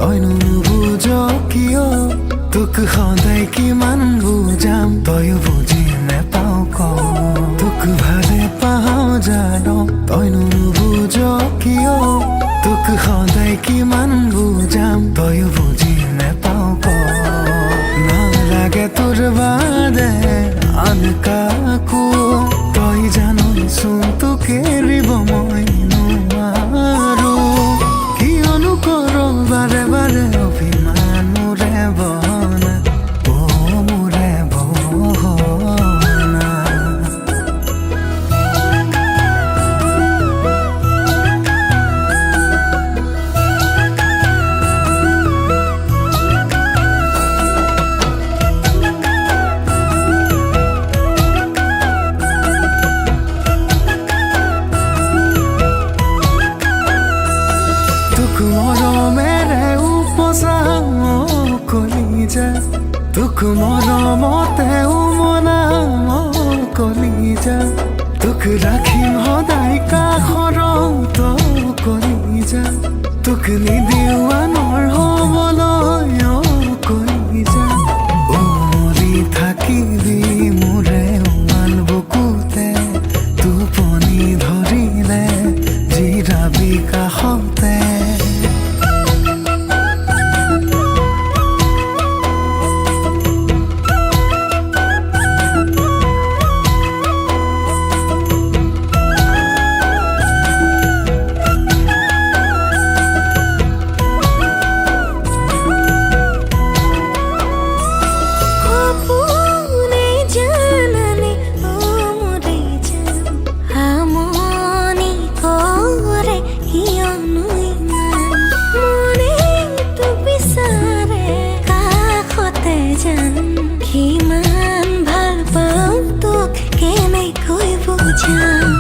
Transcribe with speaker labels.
Speaker 1: তইনো নুবুজ কিয় তোক সদায় কিমান বুজাম তয়ো বুজি নেপাও ক তোক ভালে পাওঁ জানো তইনো নুবুজ কিয় তোক সদায় কিমান বুজাম তয়ো বুজি নেপাও ক নালাগে তোৰ বাদে আন কাকো তই জানচোন তোক এৰিব মই নোৱাৰো কিয়নো কৰ বাৰে বাৰে অভিমান মোৰে বহনা অ মোৰে বহনা তোক মৰমেৰে উপচাম কলিজা তোক মৰমতে উমলাম কলিজা তোক ৰাখিম সদায় কাষৰত কলিজা তোক নিদিওঁ আনৰ হ'বলৈ কলিজা উমলি থাকিবি মোৰে উমাল বুকুতে টোপনি ধৰিলে জিৰাবি কাষতে
Speaker 2: কিমান ভাল পাওঁ তোক কেনেকৈ বুজাম